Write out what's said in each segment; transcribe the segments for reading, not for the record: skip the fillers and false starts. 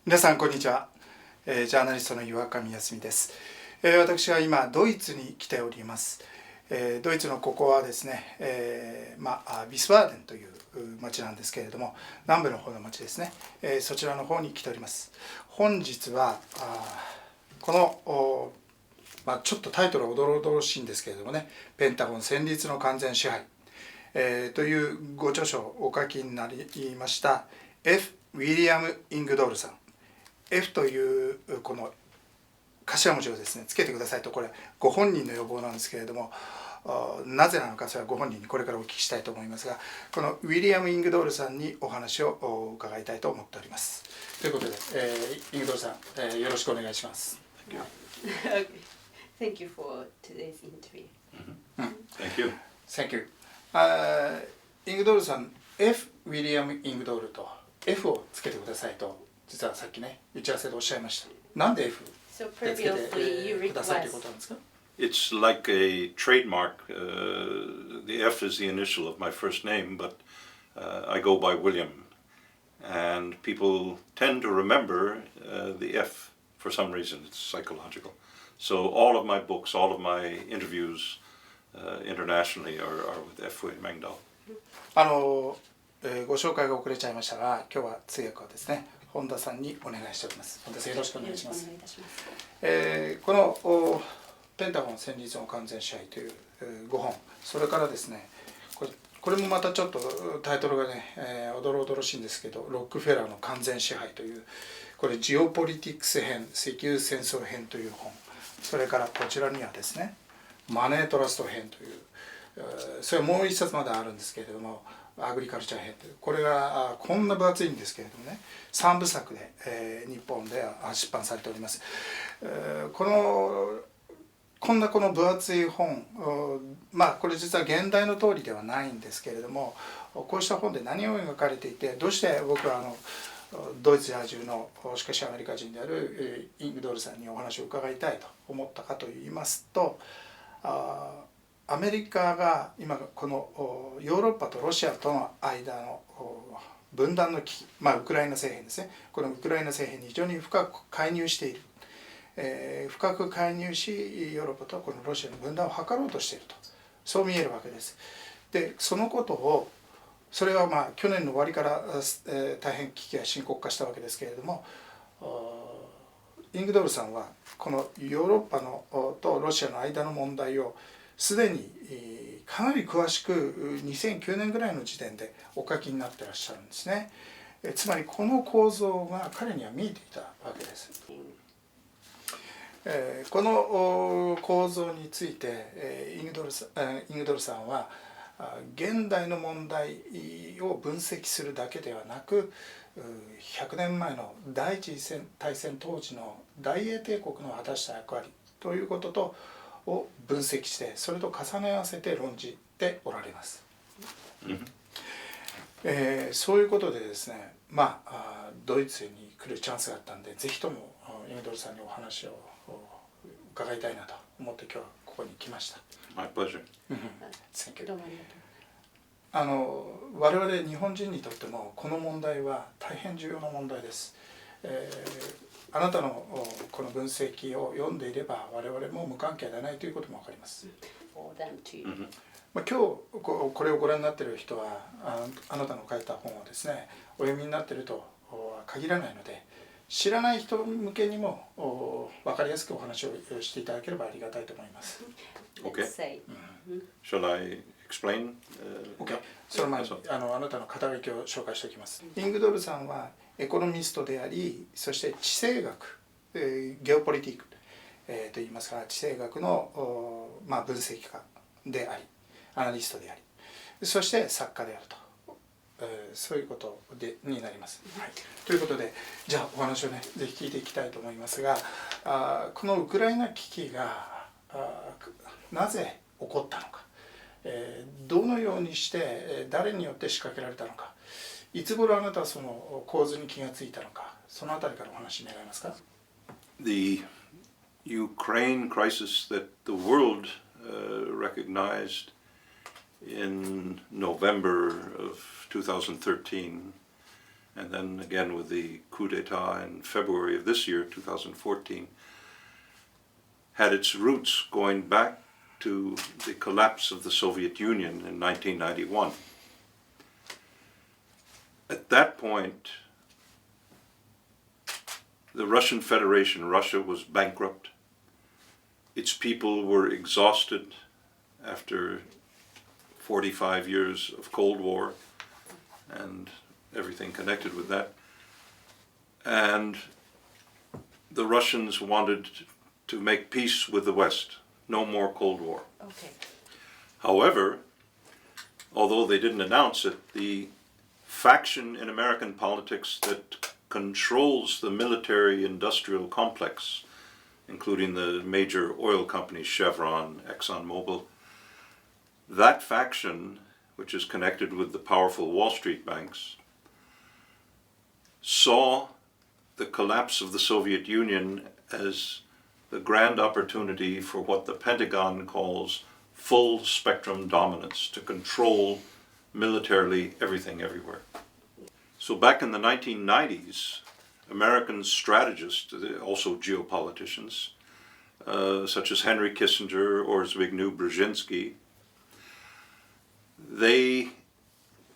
皆さんこんにちは、ジャーナリストの岩上安身です。私は今ドイツに来ております。ドイツのここはですね、ビスバーデンという町なんですけれども、南部の方の町ですね、そちらの方に来ております。本日はこのちょっとタイトルはおどろおどろしいんですけれどもね、ペンタゴン戦慄の完全支配、というご著書をお書きになりました F. ウィリアム・イングドールさん、F というこの頭文字をですねつけてくださいと、これご本人の要望なんですけれども、なぜなのかそれはご本人にこれからお聞きしたいと思いますが、このウィリアム・イングドールさんにお話を伺いたいと思っております。ということで、イングドールさん、よろしくお願いします。Thank you for today's interview. Thank you. Thank you. イングドールさん、F ウィリアム・イングドールと F をつけてくださいと実はさっきね打ち合わせでおっしゃいました。なんで F でつけてくださいということなんですか？ It's like a trademark. The F is the initial of my first name, but I go by William. And people tend to remember the F for some reason. It's psychological. So all of my books, all of my interviews internationally are with F. William Engdahl. ご紹介が遅れちゃいましたが、今日は通訳をですね本田さんにお願いしております。本田さんよろしくお願いします。このペンタゴン戦慄の完全支配という5本、それからですねこれもまたちょっとタイトルがね、おどろおどろしいんですけど、ロックフェラーの完全支配という、これジオポリティクス編、石油戦争編という本、それからこちらにはですねマネートラスト編という、それもう一冊まだあるんですけれども、アグリカルチャー編という、これがこんな分厚いんですけれどもね、3部作で、日本で出版されております。こんなこの分厚い本、これ実は現代の通りではないんですけれども、こうした本で何を描かれていて、どうして僕はドイツ在住のしかしアメリカ人であるイングドールさんにお話を伺いたいと思ったかといいますと、アメリカが今このヨーロッパとロシアとの間の分断の危機、ウクライナ政変ですね、このウクライナ政変に非常に深く介入している、深く介入しヨーロッパとこのロシアの分断を図ろうとしていると、そう見えるわけです。でそのことを、それは去年の終わりから大変危機が深刻化したわけですけれども、イングドールさんはこのヨーロッパとロシアの間の問題をすでにかなり詳しく2009年ぐらいの時点でお書きになってらっしゃるんですね。つまりこの構造が彼には見えていたわけです。この構造についてイングドールさんは現代の問題を分析するだけではなく、100年前の第一次大戦当時の大英帝国の果たした役割ということを分析して、それと重ね合わせて論じておられます。そういうことでですね、ドイツに来るチャンスがあったんで、ぜひともイングドールさんにお話を伺いたいなと思って今日はここに来ました。My pleasure. 我々日本人にとってもこの問題は大変重要な問題です。あなたのこの分析を読んでいれば我々も無関係ではないということも分かります。今日これをご覧になっている人はあなたの書いた本をですねお読みになっているとは限らないので、知らない人向けにも分かりやすくお話をしていただければありがたいと思います。Okay. Shall I explain? Okay. その前にあなたの肩書きを紹介しておきます。イングドールさんはエコノミストであり、そして地政学、ゲオポリティック、といいますか、地政学の、分析家であり、アナリストであり、そして作家であると。そういうことになります。ということで、じゃあお話をねぜひ聞いていきたいと思いますが、このウクライナ危機がなぜ起こったのか、どのようにして誰によって仕掛けられたのか、いつ頃あなたはその構図に気がついたのか、そのあたりからお話願えますか。 The Ukraine crisis that the world recognized in November of 2013 and then again with the coup d'etat in February of this year, 2014, had its roots going back to the collapse of the Soviet Union in 1991. At that point, the Russian Federation, Russia, was bankrupt. Its people were exhausted after 45 years of Cold War and everything connected with that. And the Russians wanted to make peace with the West, no more Cold War. Okay. However, although they didn't announce it, the faction in American politics that controls the military-industrial complex, including the major oil companies, Chevron, ExxonMobil, that faction, which is connected with the powerful Wall Street banks, saw the collapse of the Soviet Union as the grand opportunity for what the Pentagon calls full spectrum dominance, to control militarily everything everywhere. So back in the 1990s, American strategists, also geopoliticians, such as Henry Kissinger or Zbigniew Brzezinski, they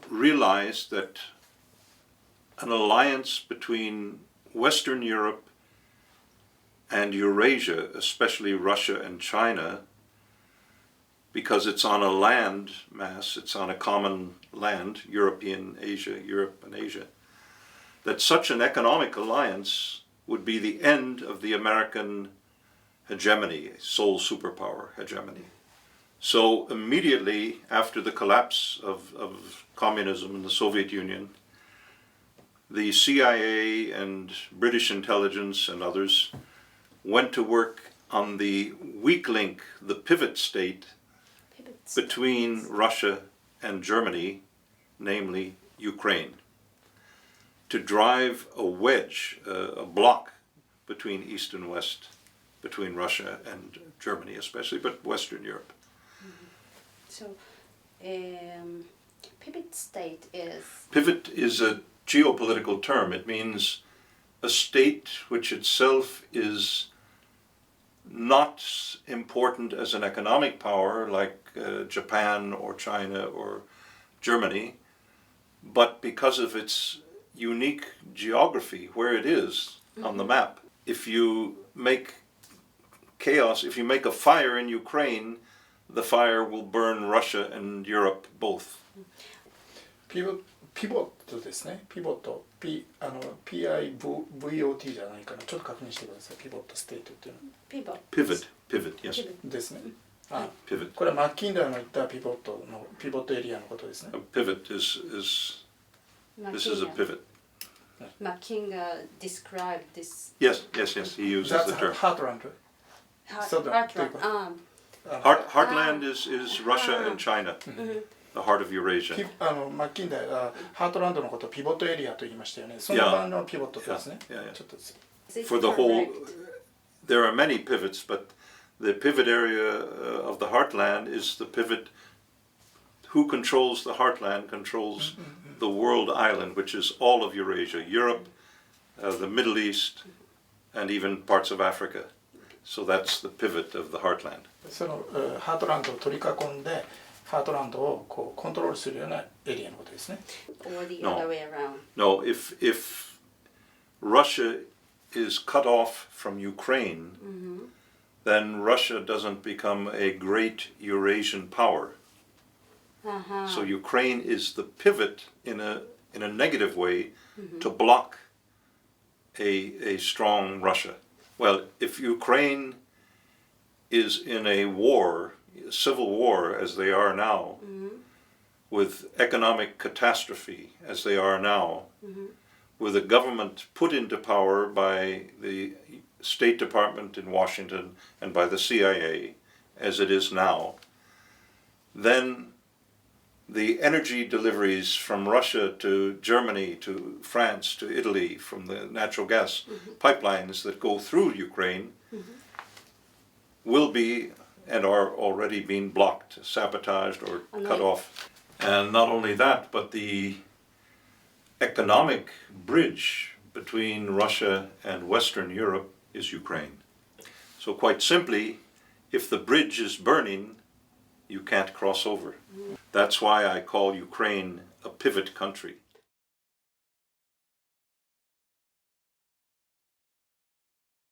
realized that an alliance between Western Europe and Eurasia, especially Russia and China, because it's on a land mass, it's on a common land, Europe and Asia, that such an economic alliance would be the end of the American hegemony, sole superpower hegemony. So immediately after the collapse of communism in the Soviet Union, the CIA and British intelligence and others went to work on the weak link, the pivot state between Russia and Germany, namely Ukraine, to drive a wedge, a block between East and West, between Russia and Germany especially, but Western Europe. So, pivot state is... Pivot is a geopolitical term. It means a state which itself is not important as an economic power like Japan or China or Germany, but because of its unique geography, where it is on the map. If you make chaos, if you make a fire in Ukraine, the fire will burn Russia and Europe both. ピボットですね。ピボット、PIVOT じゃないかな。ちょっと確認してください。ピボットステートっていうの。Pivot, yes. ですね。Pivot. これはマッキンダーの言ったピボットエリアのことですね。A pivot is this is a pivot. Mackinga described this. Yes, he uses That's the term. Heartland. Heartland is Russia and China, the heart of Eurasia. マッキンダーがハートランドのことをピボットエリアと言いましたよね。その版のピボットですね。ちょっとです。For the whole, there are many pivots, but the pivot area of the heartland is the pivot. Who controls the heartland controls the world island, which is all of Eurasia, Europe, the Middle East, and even parts of Africa. So that's the pivot of the heartland. そのハートランドを取り囲んで、ハートランドをこうコントロールするようなエリアのことですね。Or the other way around. No, if Russia is cut off from Ukraine, then Russia doesn't become a great Eurasian power. So Ukraine is the pivot in a negative way to block a strong Russia. Well, if Ukraine is in a war, a civil war as they are now, with economic catastrophe as they are now, with a government put into power by the State Department in Washington and by the CIA as it is now, then the energy deliveries from Russia to Germany, to France, to Italy, from the natural gas pipelines that go through Ukraine will be and are already being blocked, sabotaged, or cut off. And not only that, but the economic bridge between Russia and Western Europe is Ukraine. So quite simply, if the bridge is burning, you can't cross over. That's why I call Ukraine a pivot country.